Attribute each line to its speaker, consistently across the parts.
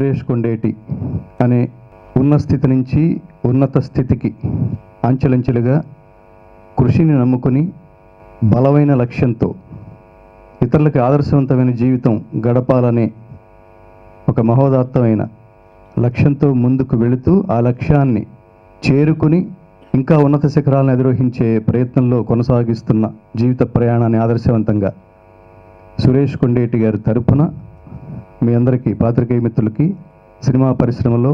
Speaker 1: సురేష్ కొండేటి అనే ఉన్న స్థితి నుంచి ఉన్నత స్థితికి అంచెలంచెలుగా కృషిని నమ్ముకుని బలమైన లక్ష్యంతో ఇతరులకు ఆదర్శవంతమైన జీవితం గడపాలనే ఒక మహోదాత్తమైన లక్ష్యంతో ముందుకు వెళుతూ ఆ లక్ష్యాన్ని చేరుకుని ఇంకా ఉన్నత శిఖరాలను అధిరోహించే ప్రయత్నంలో కొనసాగిస్తున్న జీవిత ప్రయాణాన్ని ఆదర్శవంతంగా సురేష్ కొండేటి గారి తరపున మీ అందరికీ పాత్రికేయ మిత్రులకి సినిమా పరిశ్రమలో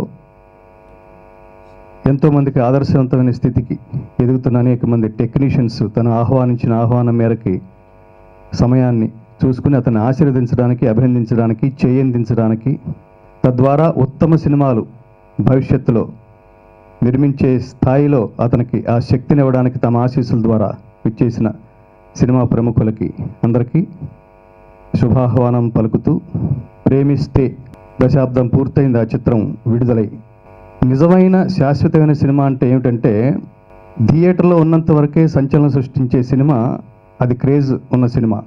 Speaker 1: ఎంతోమందికి ఆదర్శవంతమైన స్థితికి ఎదుగుతున్న అనేక మంది టెక్నీషియన్స్ తను ఆహ్వానించిన ఆహ్వానం మేరకి సమయాన్ని చూసుకుని అతన్ని ఆశీర్వదించడానికి, అభినందించడానికి, చేయందించడానికి, తద్వారా ఉత్తమ సినిమాలు భవిష్యత్తులో నిర్మించే స్థాయిలో అతనికి ఆ శక్తిని ఇవ్వడానికి తమ ఆశీస్సుల ద్వారా విచ్చేసిన సినిమా ప్రముఖులకి అందరికీ శుభాహ్వానం పలుకుతూ, ప్రేమిస్తే దశాబ్దం పూర్తయింది ఆ చిత్రం విడుదలై. నిజమైన శాశ్వతమైన సినిమా అంటే ఏమిటంటే థియేటర్లో ఉన్నంత వరకే సంచలనం సృష్టించే సినిమా, అది క్రేజ్ ఉన్న సినిమా.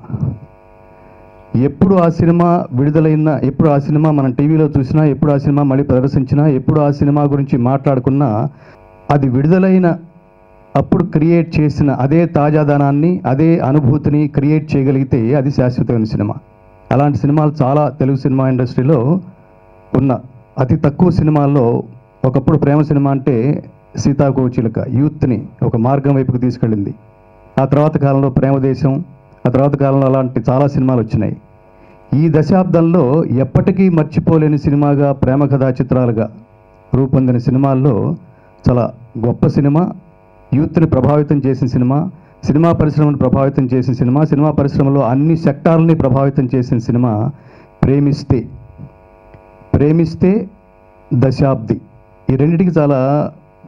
Speaker 1: ఎప్పుడు ఆ సినిమా విడుదలైనా, ఎప్పుడు ఆ సినిమా మనం టీవీలో చూసినా, ఎప్పుడు ఆ సినిమా మళ్ళీ ప్రదర్శించినా, ఎప్పుడు ఆ సినిమా గురించి మాట్లాడుకున్నా, అది విడుదలైన అప్పుడు క్రియేట్ చేసిన అదే తాజాదనాన్ని, అదే అనుభూతిని క్రియేట్ చేయగలిగితే అది శాశ్వతమైన సినిమా. అలాంటి సినిమాలు చాలా తెలుగు సినిమా ఇండస్ట్రీలో ఉన్న అతి తక్కువ సినిమాల్లో ఒకప్పుడు ప్రేమ సినిమా అంటే సీతాకోచిలుక యూత్ని ఒక మార్గం వైపుకు తీసుకెళ్ళింది. ఆ తర్వాత కాలంలో ప్రేమదేశం, ఆ తర్వాత కాలంలో అలాంటి చాలా సినిమాలు వచ్చినాయి. ఈ దశాబ్దంలో ఎప్పటికీ మర్చిపోలేని సినిమాగా ప్రేమ కథా చిత్రాలుగా రూపొందిన సినిమాల్లో చాలా గొప్ప సినిమా, యూత్ని ప్రభావితం చేసిన సినిమా, సినిమా పరిశ్రమను ప్రభావితం చేసిన సినిమా, సినిమా పరిశ్రమలో అన్ని సెక్టార్లని ప్రభావితం చేసిన సినిమా ప్రేమిస్తే. ప్రేమిస్తే దశాబ్ది, ఈ రెండింటికి చాలా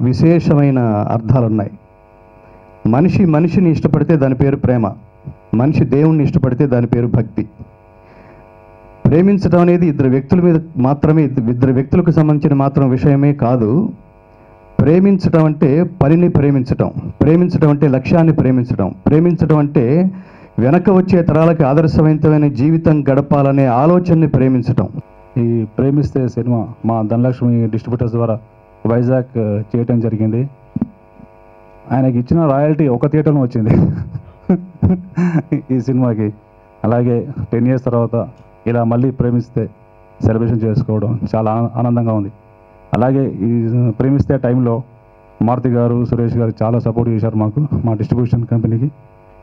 Speaker 1: విశేషమైన అర్థాలు ఉన్నాయి. మనిషి మనిషిని ఇష్టపడితే దాని పేరు ప్రేమ, మనిషి దేవుణ్ణి ఇష్టపడితే దాని పేరు భక్తి. ప్రేమించడం అనేది ఇద్దరు వ్యక్తుల మీద మాత్రమే, ఇద్దరు వ్యక్తులకు సంబంధించిన మాత్రం విషయమే కాదు. ప్రేమించడం అంటే పనిని ప్రేమించడం, ప్రేమించడం అంటే లక్ష్యాన్ని ప్రేమించడం, ప్రేమించడం అంటే వెనక వచ్చే తరాలకి ఆదర్శవంతమైన జీవితం గడపాలనే ఆలోచనని ప్రేమించడం.
Speaker 2: ఈ ప్రేమిస్తే సినిమా మా ధనలక్ష్మి డిస్ట్రిబ్యూటర్స్ ద్వారా వైజాగ్ చేయటం జరిగింది. ఆయనకి ఇచ్చిన రాయల్టీ ఒక థియేటర్లో వచ్చింది ఈ సినిమాకి. అలాగే 10 years తర్వాత ఇలా మళ్ళీ ప్రేమిస్తే సెలబ్రేషన్ చేసుకోవడం చాలా ఆనందంగా ఉంది. అలాగే ఈ ప్రేమిస్తే టైంలో మారుతి గారు, సురేష్ గారు చాలా సపోర్ట్ చేశారు మాకు, మా డిస్ట్రిబ్యూషన్ కంపెనీకి.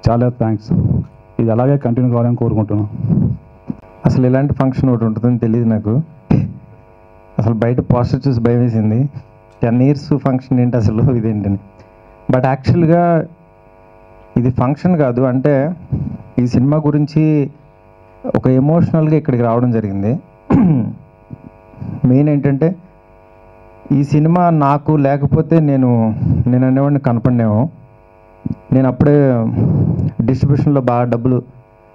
Speaker 2: చాలా థ్యాంక్స్. ఇది అలాగే కంటిన్యూ కావాలని కోరుకుంటున్నాను.
Speaker 3: అసలు ఇలాంటి ఫంక్షన్ ఒకటి ఉంటుందని తెలియదు నాకు. అసలు బయట పోస్టర్ చూసి భయం వేసింది. 10 years ఫంక్షన్ ఏంటి అసలు, ఇదేంటని. బట్ యాక్చువల్గా ఇది ఫంక్షన్ కాదు, అంటే ఈ సినిమా గురించి ఒక ఎమోషనల్గా ఇక్కడికి రావడం జరిగింది. మెయిన్ ఏంటంటే ఈ సినిమా నాకు లేకపోతే నేను అనేవాడిని కనపడినేమో. నేను అప్పుడే డిస్ట్రిబ్యూషన్లో బాగా డబ్బులు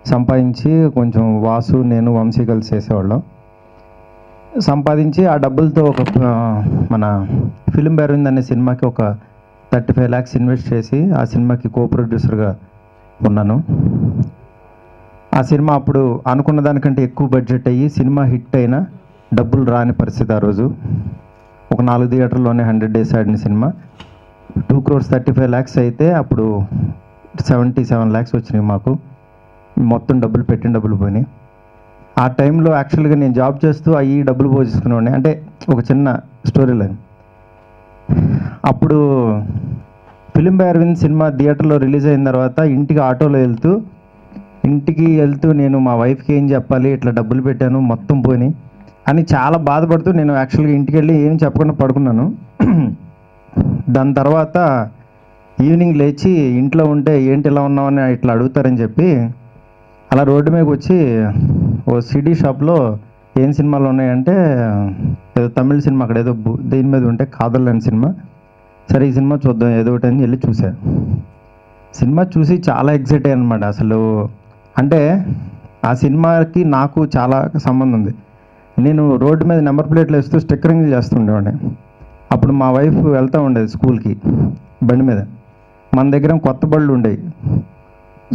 Speaker 3: సంపాదించి, కొంచెం వాసు, నేను, వంశీ కలిసి చేసేవాళ్ళం. సంపాదించి ఆ డబ్బులతో ఒక మన ఫిల్మ్ అరవింద్ అనే సినిమాకి ఒక 35 lakhs ఇన్వెస్ట్ చేసి ఆ సినిమాకి కో ప్రొడ్యూసర్గా ఉన్నాను. ఆ సినిమా అప్పుడు అనుకున్న దానికంటే ఎక్కువ బడ్జెట్ అయ్యి సినిమా హిట్ అయినా డబ్బులు రాని పరిస్థితి. ఆ రోజు ఒక 4 థియేటర్లోనే 100 days ఆడిన సినిమా 2.35 crores అయితే అప్పుడు 77 lakhs వచ్చినాయి మాకు. మొత్తం డబ్బులు పెట్టిన డబ్బులు పోయినాయి. ఆ టైంలో యాక్చువల్గా నేను జాబ్ చేస్తూ అవి డబ్బులు పోసేసుకునేవాడిని. అంటే ఒక చిన్న స్టోరీ లైన్. అప్పుడు ఫిలిం బై అరవింద్ సినిమా థియేటర్లో రిలీజ్ అయిన తర్వాత ఇంటికి వెళ్తూ నేను మా వైఫ్కి ఏం చెప్పాలి, ఇట్లా డబ్బులు పెట్టాను మొత్తం పోయినాయి అని చాలా బాధపడుతూ నేను యాక్చువల్గా ఇంటికి వెళ్ళి ఏం చెప్పకుండా పడుకున్నాను. దాని తర్వాత ఈవినింగ్ లేచి ఇంట్లో ఉంటే ఏంటి ఇలా ఉన్నామని ఇట్లా అడుగుతారని చెప్పి అలా రోడ్డు మీదకి వచ్చి ఓ సిడీ షాప్లో ఏం సినిమాలు ఉన్నాయంటే ఏదో తమిళ సినిమా అక్కడ ఏదో దీని మీద ఉంటే కాదల్ అనే సినిమా. సరే ఈ సినిమా చూద్దాం ఏదో ఒకటి అని వెళ్ళి చూశాను. సినిమా చూసి చాలా ఎక్సైట్ అయ్యాను అనమాట. అసలు అంటే ఆ సినిమాకి నాకు చాలా సంబంధం ఉంది. నేను రోడ్డు మీద నెంబర్ ప్లేట్లు వేస్తూ స్టిక్కరింగ్ చేస్తుండేవాడిని. అప్పుడు మా వైఫ్ వెళ్తూ ఉండేది స్కూల్కి బండి మీద. మన దగ్గర కొత్త బళ్ళు ఉండేవి.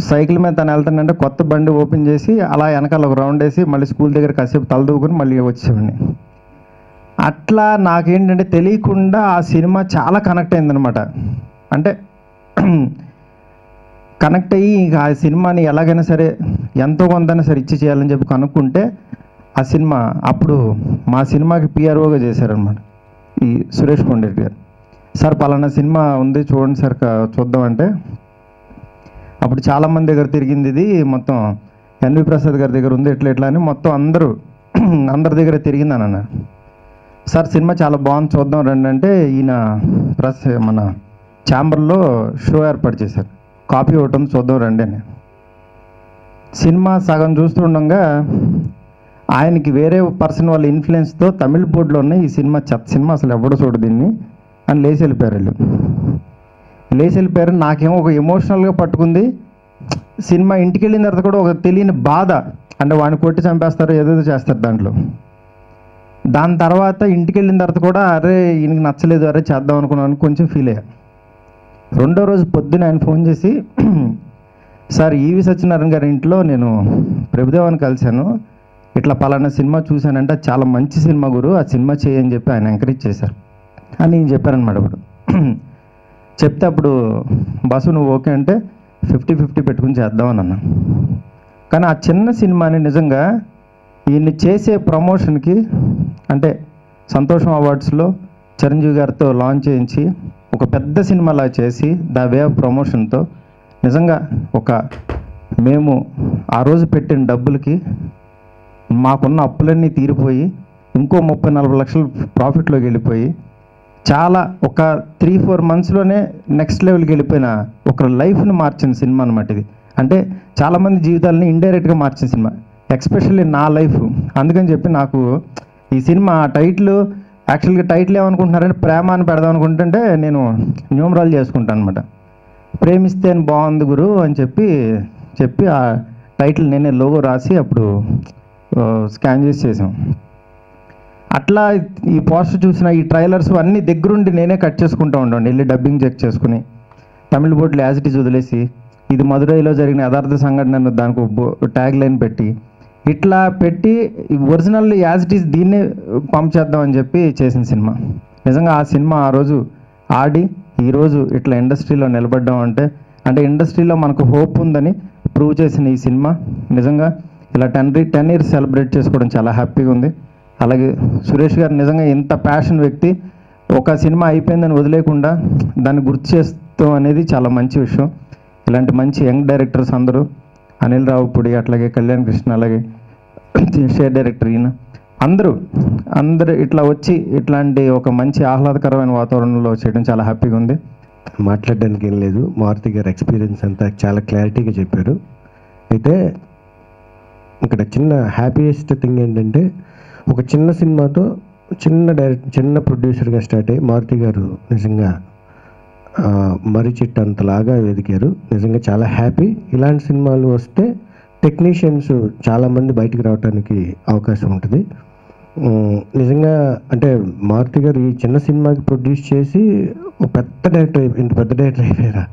Speaker 3: సైకిల్ మీద తను వెళ్తానంటే కొత్త బండి ఓపెన్ చేసి అలా వెనకాల ఒక రౌండ్ వేసి మళ్ళీ స్కూల్ దగ్గర కాసేపు తలదూకుని మళ్ళీ వచ్చేవాడిని. అట్లా నాకేంటంటే తెలియకుండా ఆ సినిమా చాలా కనెక్ట్ అయిందనమాట. అంటే కనెక్ట్ అయ్యి ఇక ఆ సినిమాని ఎలాగైనా సరే ఎంతో కొంతైనా సరే ఇచ్చి చేయాలని చెప్పి కనుక్కుంటే ఆ సినిమా అప్పుడు మా సినిమాకి పిఆర్ఓగా చేశారనమాట ఈ సురేష్ కొండరెడ్డి గారు. సార్ పలానా సినిమా ఉంది చూడండి సార్ చూద్దామంటే అప్పుడు చాలామంది దగ్గర తిరిగింది ఇది, మొత్తం ఎన్వి ప్రసాద్ గారి దగ్గర ఉంది ఎట్లా అని మొత్తం అందరి దగ్గర తిరిగిందని అన్నారు. సార్ సినిమా చాలా బాగుంది చూద్దాం రండి అంటే ఈయన మన ఛాంబర్లో షో ఏర్పాటు చేశారు. కాపీ ఒకటి ఉంది చూద్దాం రండి అని. సినిమా సగం చూస్తుండగా ఆయనకి వేరే పర్సన్ వాళ్ళ ఇన్ఫ్లుయెన్స్తో తమిళ బోర్డులో ఉన్న ఈ సినిమా చెత్త సినిమా అసలు ఎవడో చూడు దీన్ని అని లేచి వెళ్ళిపోయారు. నాకేమో ఒక ఎమోషనల్గా పట్టుకుంది. సినిమా ఇంటికి వెళ్ళిన తర్వాత కూడా ఒక తెలియని బాధ, అంటే వాడిని కొట్టి చంపేస్తారు ఏదేదో చేస్తారు దాంట్లో. దాని తర్వాత ఇంటికి వెళ్ళిన తర్వాత కూడా అరే ఈయనకి నచ్చలేదు, అరే చేద్దాం అనుకున్నాను కొంచెం ఫీల్ అయ్యా. రెండో రోజు పొద్దున ఆయన ఫోన్ చేసి సార్ ఈవి సత్యనారాయణ గారి ఇంట్లో నేను ప్రభుదేవాన్ని కలిశాను, ఇట్లా పలానా సినిమా చూశానంటే చాలా మంచి సినిమా గురు, ఆ సినిమా చేయని చెప్పి ఆయన ఎంకరేజ్ చేశారు అని నేను చెప్పారనమాట. అప్పుడు చెప్తే అప్పుడు బస్సు నువ్వు ఓకే అంటే 50-50 పెట్టుకుని చేద్దామని అన్నా. కానీ ఆ చిన్న సినిమాని నిజంగా ఈయన్ని చేసే ప్రమోషన్కి అంటే సంతోషం అవార్డ్స్లో చిరంజీవి గారితో లాంచ్ చేయించి ఒక పెద్ద సినిమాలా చేసి ద వే ఆఫ్ ప్రమోషన్తో నిజంగా మేము ఆ రోజు పెట్టిన డబ్బులకి మాకున్న అప్పులన్నీ తీరిపోయి ఇంకో 30-40 లక్షలు ప్రాఫిట్లోకి వెళ్ళిపోయి చాలా ఒక 3-4 మంత్స్లోనే నెక్స్ట్ లెవెల్కి వెళ్ళిపోయిన ఒక లైఫ్ని మార్చిన సినిమా అనమాట ఇది. అంటే చాలామంది జీవితాలని ఇండైరెక్ట్గా మార్చిన సినిమా, ఎక్స్పెషల్లీ నా లైఫ్. అందుకని చెప్పి నాకు ఈ సినిమా టైటిల్ యాక్చువల్గా టైటిల్ ఏమనుకుంటున్నారంటే ప్రేమ అని పెడదాం అనుకుంటుంటే నేను న్యూమరాలు చేసుకుంటాను అనమాట. ప్రేమిస్తే అని బాగుంది గురు అని చెప్పి ఆ టైటిల్ నేనే లోగో రాసి అప్పుడు స్కాన్ చేసాం. అట్లా ఈ పోస్టర్ చూసిన ఈ ట్రైలర్స్ అన్నీ దగ్గరుండి నేనే కట్ చేసుకుంటూ ఉండండి, వెళ్ళి డబ్బింగ్ చెక్ చేసుకుని తమిళ బోర్డులో యాజ్ ఇట్ ఈజ్ వదిలేసి ఇది మదురైలో జరిగిన యథార్థ సంఘటనను దానికి ట్యాగ్ లైన్ పెట్టి ఇట్లా పెట్టి ఒరిజినల్ యాజ్ ఇట్ ఈజ్ దీన్నే పంప్ చేద్దామని చెప్పి చేసిన సినిమా. నిజంగా ఆ సినిమా ఆ రోజు ఆడి ఈరోజు ఇట్లా ఇండస్ట్రీలో నిలబడ్డాం అంటే ఇండస్ట్రీలో మనకు హోప్ ఉందని ప్రూవ్ చేసిన ఈ సినిమా నిజంగా ఇలా 10 ఇయర్స్ సెలబ్రేట్ చేసుకోవడం చాలా హ్యాపీగా ఉంది. అలాగే సురేష్ గారు నిజంగా ఇంత ప్యాషన్ వ్యక్తి, ఒక సినిమా అయిపోయిందని వదిలేకుండా దాన్ని గుర్తు చేస్తాం అనేది చాలా మంచి విషయం. ఇలాంటి మంచి యంగ్ డైరెక్టర్స్ అందరూ అనిల్ రావుపూడి, అట్లాగే కళ్యాణ్ కృష్ణ, అలాగే షేర్ డైరెక్టర్ ఈయన అందరూ ఇట్లా వచ్చి ఇట్లాంటి ఒక మంచి ఆహ్లాదకరమైన వాతావరణంలో చేయడం చాలా హ్యాపీగా ఉంది.
Speaker 4: మాట్లాడడానికి ఏం లేదు, మారుతి గారి ఎక్స్పీరియన్స్ అంతా చాలా క్లారిటీగా చెప్పారు. అయితే ఇక్కడ చిన్న హ్యాపీయెస్ట్ థింగ్ ఏంటంటే ఒక చిన్న సినిమాతో చిన్న ప్రొడ్యూసర్గా స్టార్ట్ అయ్యి మారుతి గారు నిజంగా మర్రి చెట్టు అంతలాగా ఎదిగారు. నిజంగా చాలా హ్యాపీ. ఇలాంటి సినిమాలు వస్తే టెక్నీషియన్స్ చాలామంది బయటికి రావడానికి అవకాశం ఉంటుంది. నిజంగా అంటే మారుతి గారు ఈ చిన్న సినిమాకి ప్రొడ్యూస్ చేసి ఒక పెద్ద డైరెక్టర్ ఇంత పెద్ద డైరెక్టర్ అయిపోయారా,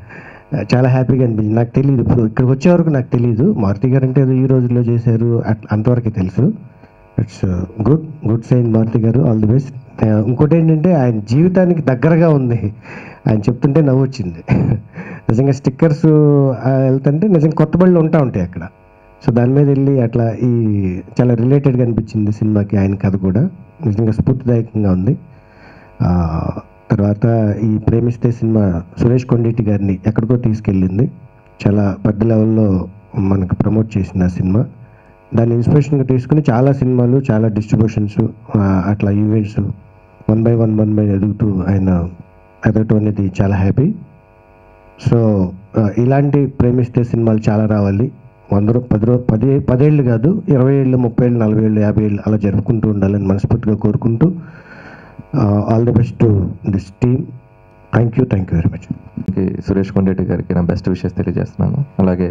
Speaker 4: చాలా హ్యాపీగా అనిపించింది. నాకు తెలియదు, ఇప్పుడు ఇక్కడికి వచ్చే వరకు నాకు తెలియదు మారుతి గారు అంటే ఈ రోజుల్లో చేశారు అంతవరకే తెలుసు. ఇట్స్ గుడ్ సైన్ మారుతి గారు, ఆల్ ది బెస్ట్. ఇంకోటి ఏంటంటే ఆయన జీవితానికి దగ్గరగా ఉంది, ఆయన చెప్తుంటే నవ్వు వచ్చింది. నిజంగా స్టిక్కర్స్ వెళ్తుంటే నిజంగా కొత్త బళ్ళు ఉంటాయి అక్కడ. సో దాని మీద వెళ్ళి అట్లా చాలా రిలేటెడ్గా అనిపించింది సినిమాకి. ఆయన కథ కూడా నిజంగా స్ఫూర్తిదాయకంగా ఉంది. తర్వాత ఈ ప్రేమిస్తే సినిమా సురేష్ కొండరెడ్డి గారిని ఎక్కడికో తీసుకెళ్ళింది, చాలా పెద్ద లెవెల్లో మనకు ప్రమోట్ చేసింది ఆ సినిమా. దాన్ని ఇన్స్పిరేషన్గా తీసుకుని చాలా సినిమాలు, చాలా డిస్ట్రిబ్యూషన్స్, అట్లా ఈవెంట్స్ 1 by 1 ఎదుగుతూ ఆయన ఎదగటం అనేది చాలా హ్యాపీ. సో ఇలాంటి ప్రేమిస్తే సినిమాలు చాలా రావాలి. 10 ఏళ్ళు కాదు, 20 ఏళ్ళు, 30 ఏళ్ళు, 40 ఏళ్ళు, 50 ఏళ్ళు అలా జరుపుకుంటూ ఉండాలని మనస్ఫూర్తిగా కోరుకుంటూ all the best to this team. Thank you very much.
Speaker 5: Suresh Kondareddy గారికి నా బెస్ట్ విషెస్ తెలియజేస్తున్నాను. అలాగే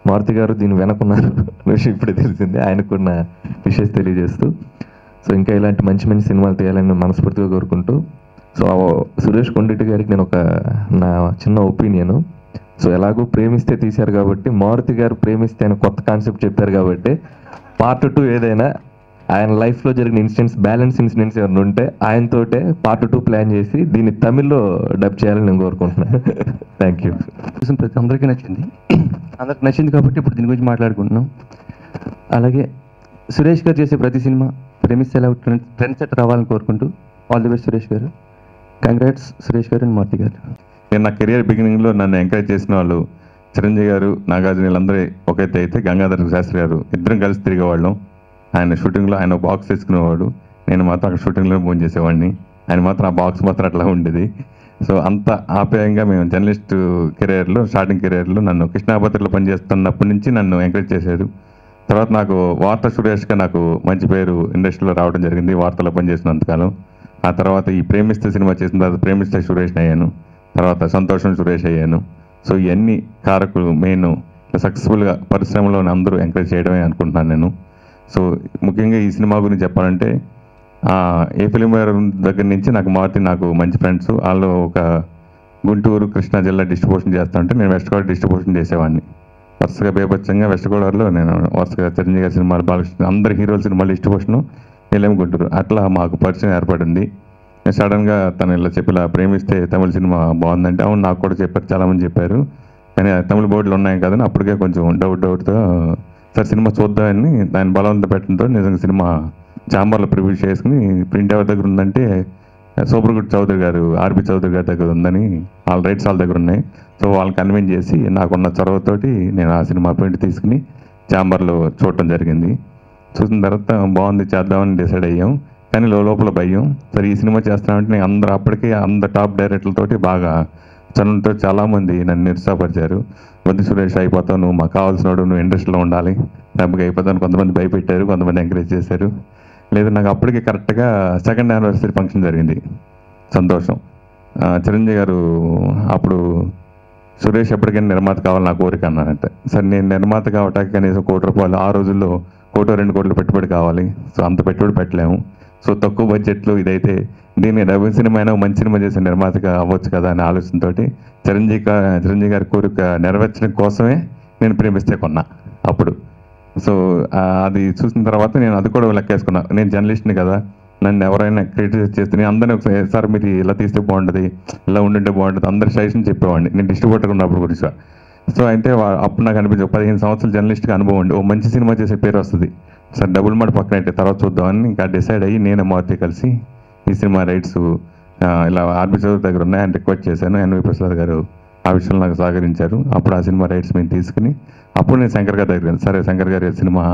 Speaker 5: మారుతి గారు దీని వెనకున్నారు విషయం ఇప్పుడే తెలిసింది, ఆయనకు నా విషెస్ తెలియజేస్తూ సో ఇంకా ఇలాంటి మంచి సినిమాలు తీయాలని మనస్ఫూర్తిగా కోరుకుంటూ సో సురేష్ కొండరెడ్డి గారికి నేను నా చిన్న ఒపీనియను. సో ఎలాగో ప్రేమిస్తే తీశారు కాబట్టి మారుతి గారు ప్రేమిస్తే అని కొత్త కాన్సెప్ట్ చెప్పారు కాబట్టి పార్ట్ 2 ఏదైనా ఆయన లైఫ్లో జరిగిన ఇన్సిడెంట్స్, బ్యాలెన్స్ ఇన్సిడెంట్స్ ఏమైనా ఉంటే ఆయనతోటే పార్ట్ 2 ప్లాన్ చేసి దీన్ని తమిళ్లో డబ్ చేయాలని నేను కోరుకుంటున్నాను. Thank you.
Speaker 1: చూసిన ప్రతి అందరికీ నచ్చింది. అందరికి నచ్చింది కాబట్టి ఇప్పుడు దీని గురించి మాట్లాడుకుంటున్నాం. అలాగే సురేష్ గారు చేసే ప్రతి సినిమా ప్రేమిస్తే ఎలా ట్రెండ్ సెట్ రావాలని కోరుకుంటూ ఆల్ ది బెస్ట్ సురేష్ గారు. కంగ్రాట్స్ సురేష్ గారు అండ్ మూర్తి గారు.
Speaker 6: నేను నా కెరియర్ బిగినింగ్లో నన్ను ఎంకరేజ్ చేసిన వాళ్ళు చిరంజీవి గారు, నాగార్జున, వీళ్ళందరూ ఒకైతే అయితే గంగాధర శాస్త్రి గారు ఇద్దరం కలిసి తిరిగేవాళ్ళం. ఆయన షూటింగ్లో ఆయన బాక్స్ తెచ్చుకునేవాడు, నేను మాత్రం అక్కడ షూటింగ్లో ఫోన్ చేసేవాడిని. ఆయన మాత్రం ఆ బాక్స్ మాత్రం అట్లా ఉండేది. సో అంత ఆప్యాయంగా మేము జర్నలిస్ట్ కెరియర్లో, స్టార్టింగ్ కెరియర్లో నన్ను కృష్ణాపత్రిలో పనిచేస్తున్నప్పటి నుంచి నన్ను ఎంకరేజ్ చేశారు. తర్వాత నాకు వార్త సురేష్గా నాకు మంచి పేరు ఇండస్ట్రీలో రావడం జరిగింది, వార్తలో పనిచేసినంతకాలం. ఆ తర్వాత ఈ ప్రేమిస్తే సినిమా చేసిన తర్వాత ప్రేమిస్తే సురేష్ని అయ్యాను, తర్వాత సంతోషం సురేష్ అయ్యాను. సో ఇవన్నీ కారకులు మెయిన్ సక్సెస్ఫుల్గా పరిశ్రమలోని అందరూ ఎంకరేజ్ చేయడమే అనుకుంటున్నాను నేను. సో ముఖ్యంగా ఈ సినిమా గురించి చెప్పాలంటే ఏ ఫిలిం దగ్గర నుంచి నాకు మంచి ఫ్రెండ్స్. వాళ్ళు ఒక గుంటూరు, కృష్ణా జిల్లా డిస్ట్రిబ్యూషన్ చేస్తుంటే నేను వెస్ట్ గోదావరి డిస్ట్రిబ్యూషన్ చేసేవాడిని. వరుసగా బేపచ్చంగా వెస్ట్ గోదావరిలో నేను వరుసగా చిరంజీవి గారి సినిమాలు, బాలకృష్ణ, అందరి హీరోల సినిమాలు డిస్ట్రిబ్యూషను వెళ్ళేమి గుంటూరు. అట్లా మాకు పరిచయం ఏర్పడింది. సడన్గా తను ఇలా చెప్పి ఇలా ప్రేమిస్తే తమిళ సినిమా బాగుందంటే, అవును నాకు కూడా చెప్పారు, చాలామంది చెప్పారు, కానీ తమిళ బోర్డులు ఉన్నాయి కదని అప్పటికే కొంచెం డౌట్తో సార్ సినిమా చూద్దామని దాని బలవంతం పెట్టడంతో నిజంగా సినిమా ఛాంబర్లో ప్రివ్యూ చేసుకుని ప్రింట్ ఎవరి దగ్గర ఉందంటే సూపర్గుడ్ చౌదరి గారు, ఆర్బి చౌదరి గారి దగ్గర ఉందని, వాళ్ళ రైట్స్ వాళ్ళ దగ్గర ఉన్నాయి. సో వాళ్ళని కన్విన్స్ చేసి నాకున్న చొరవతోటి నేను ఆ సినిమా ప్రింట్ తీసుకుని ఛాంబర్లో చూడటం జరిగింది. చూసిన తర్వాత బాగుంది చేద్దామని డిసైడ్ అయ్యాం. కానీ లోపల భయం, సరే ఈ సినిమా చేస్తామంటే నేను అప్పటికే టాప్ డైరెక్టర్లతోటి బాగా చనువుతో చాలామంది నన్ను నిరుత్సాహపరిచారు. వద్దు సురేష్, అయిపోతావు, నువ్వు మాకు కావాల్సినోడు, నువ్వు ఇండస్ట్రీలో ఉండాలి, డబ్బుగా అయిపోతాను. కొంతమంది భయపెట్టారు, కొంతమంది ఎంకరేజ్ చేశారు. లేదు నాకు అప్పటికి కరెక్ట్గా 2nd యానివర్సరీ ఫంక్షన్ జరిగింది. సంతోషం చిరంజీవి గారు అప్పుడు సురేష్ ఎప్పటికైనా నిర్మాత కావాలి నా కోరిక అన్నానంటే, సరే నేను నిర్మాత కావటానికి కనీసం ₹1 కోటి, ఆ రోజుల్లో 1 2 కోట్ల పెట్టుబడి కావాలి. సో అంత పెట్టుబడి పెట్టలేము. సో తక్కువ బడ్జెట్లో ఇదైతే దీన్ని డబ్బింగ్ సినిమా అయినా మంచి సినిమా చేసే నిర్మాతగా అవ్వచ్చు కదా అనే ఆలోచనతో చిరంజీవి గారి కోరిక నెరవేర్చడం కోసమే నేను ప్రేమిస్తే కొన్నా అప్పుడు. సో అది చూసిన తర్వాత నేను అది కూడా లెక్కేసుకున్నా, నేను జర్నలిస్ట్ని కదా, నన్ను ఎవరైనా క్రిటిసైజ్ చేస్తే నేను అందరినీ ఒకసారి సార్ మీరు ఇలా తీస్తే బాగుంటుంది, ఇలా ఉండుంటే బాగుంటుంది, అందరి సజెషన్ చెప్పేవాడిని నేను డిస్ట్రిబ్యూటర్ ఉన్నప్పుడు గురించి. సో అంటే అప్పుడు నాకు అనిపించింది 15 సంవత్సరాలు జర్నలిస్ట్గా అనుభవం ఉండి ఓ మంచి సినిమా చేసే పేరు వస్తుంది, సార్ డబుల్ మాట పక్కన అయితే తర్వాత చూద్దామని ఇంకా డిసైడ్ అయ్యి నేను మూర్తి కలిసి ఈ సినిమా రైట్స్ ఇలా ఆర్బి చౌదరి దగ్గర ఉన్నాయి అని రిక్వెస్ట్ చేశాను. ఎన్వి ప్రసాద్ గారు ఆ విషయంలో నాకు సహకరించారు. అప్పుడు ఆ సినిమా రైట్స్ మేము తీసుకుని అప్పుడు నేను శంకర్ గారి దగ్గర, సరే శంకర్ గారి సినిమా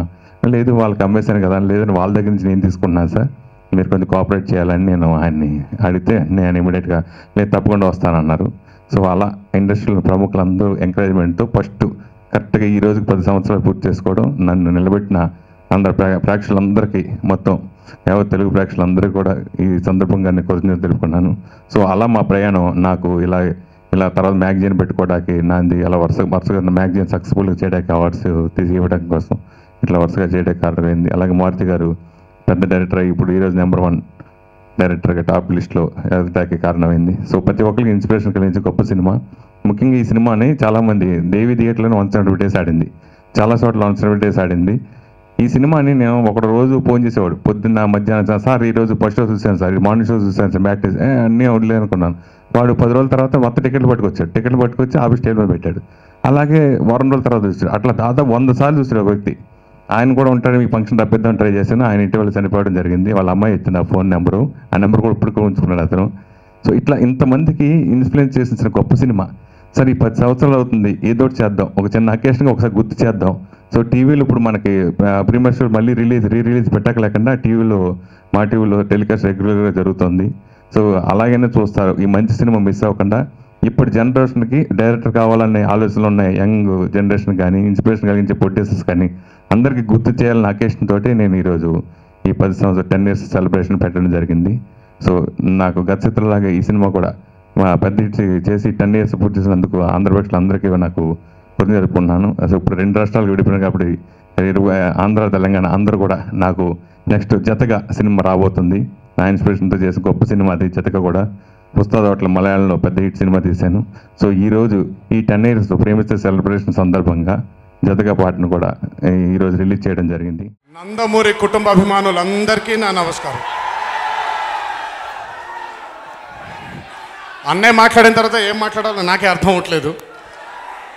Speaker 6: లేదు వాళ్ళకి అమ్మేశాను కదా, లేదని వాళ్ళ దగ్గర నుంచి నేను తీసుకున్నాను సార్, మీరు కొంచెం కోఆపరేట్ చేయాలని నేను ఆయన్ని అడిగితే నేను ఇమీడియట్గా లేదు తప్పకుండా వస్తానన్నారు. సో అలా ఇండస్ట్రీలో ప్రముఖులందరూ ఎంకరేజ్మెంట్తో ఫస్ట్ కరెక్ట్గా ఈ రోజుకి 10 సంవత్సరాలు పూర్తి చేసుకోవడం, నన్ను నిలబెట్టిన అందరు ప్రేక్షకులందరికీ, మొత్తం యావత్ తెలుగు ప్రేక్షకులందరికీ కూడా ఈ సందర్భంగా నేను కృతజ్ఞతలు తెలుపుకున్నాను. సో అలా మా ప్రయాణం నాకు ఇలా తర్వాత మ్యాగజైన్ పెట్టుకోవడానికి నాది అలా వరుసగా మ్యాగజైన్ సక్సెస్ఫుల్గా చేయడానికి అవార్డ్స్ ఇవ్వడం కోసం ఇట్లా వరుసగా చేయడానికి కారణమైంది. అలాగే మూర్తి గారు పెద్ద డైరెక్టర్ ఇప్పుడు ఈరోజు నెంబర్ 1 డైరెక్టర్గా టాప్ లిస్ట్లో ఎదగడానికి కారణమైంది. సో ప్రతి ఒక్కరికి ఇన్స్పిరేషన్ కలిగించే గొప్ప సినిమా. ముఖ్యంగా ఈ సినిమాని చాలామంది దేవి థియేటర్లో 170 డేస్ ఆడింది, చాలా చోట్ల 170 డేస్ ఆడింది. ఈ సినిమాని నేను ఒక రోజు ఫోన్ చేసేవాడు, పొద్దున్న మధ్యాహ్నం, సార్ ఈరోజు ఫస్ట్ షో చూశాను సార్, మార్నింగ్ షో చూశాను సార్, మ్యాట్ అన్నీ వదిలేదు అనుకున్నాను. వాడు 10 రోజుల తర్వాత మొత్తం టికెట్లు పట్టుకొచ్చి ఆఫీస్ టైంలో పెట్టాడు. అలాగే వారం రోజుల తర్వాత చూస్తాడు. అట్లా దాదాపు 100 సార్లు చూస్తాడు ఒక వ్యక్తి. ఆయన కూడా ఉంటాడు, మీ ఫంక్షన్ తప్పిద్దాం ట్రై చేశాను, ఆయన ఇటీవల చనిపోవడం జరిగింది. వాళ్ళ అమ్మాయి ఇచ్చింది ఆ ఫోన్ నెంబరు, ఆ నెంబర్ కూడా ఇప్పుడు ఉంచుకున్నాడు అతను. సో ఇట్లా ఇంతమందికి ఇన్ఫ్లుయెన్స్ చేసిన గొప్ప సినిమా. సరే ఈ 10 సంవత్సరాలు అవుతుంది, ఏదో ఒకటి చేద్దాం, ఒక చిన్న అకేషన్గా ఒకసారి గుర్తు చేద్దాం. సో టీవీలో ఇప్పుడు మనకి ప్రీమియర్ షో మళ్ళీ రీరిలీజ్ పెట్టలేకుండా మా టీవీలో టెలికాస్ట్ రెగ్యులర్గా జరుగుతుంది. సో అలాగైనా చూస్తారు, ఈ మంచి సినిమా మిస్ అవ్వకుండా. ఇప్పుడు జనరేషన్కి డైరెక్టర్ కావాలనే ఆలోచనలు ఉన్నాయి, యంగ్ జనరేషన్ కానీ ఇన్స్పిరేషన్ కలిగించే ప్రొడ్యూసర్స్ కానీ అందరికీ గుర్తు చేయాలన్న అకేషన్ తోటి నేను ఈరోజు ఈ 10 సంవత్సరాలు 10 years సెలబ్రేషన్ పెట్టడం జరిగింది. సో నాకు గతచిత్రలాగా ఈ సినిమా కూడా మా పెద్ద చేసి 10 years పూర్తి చేసినందుకు ఆంధ్రప్రదేశ్లో అందరికీ నాకు కృతజ్ఞతలు జరుపుకున్నాను. అసలు ఇప్పుడు 2 రాష్ట్రాలకు విడిపోయినాయి కాబట్టి ఆంధ్ర తెలంగాణ అందరూ కూడా నాకు నెక్స్ట్ జతగా సినిమా రాబోతుంది. నా ఇన్స్పిరేషన్తో చేసిన గొప్ప సినిమా అది. జతగా కూడా పుస్తకాల మలయాళంలో పెద్ద హిట్ సినిమా తీశాను. సో ఈరోజు ఈ 10 years ప్రేమిస్తే సెలబ్రేషన్ సందర్భంగా జతగా పాటను కూడా ఈరోజు రిలీజ్ చేయడం జరిగింది.
Speaker 7: నందమూరి కుటుంబ అభిమానులందరికీ నా నమస్కారం. అన్నయ్య మాట్లాడిన తర్వాత ఏం మాట్లాడాలో నాకే అర్థం అవట్లేదు.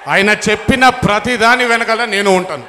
Speaker 7: ఆయన చెప్పిన ప్రతిదాని వెనకాల నేను ఉంటాను.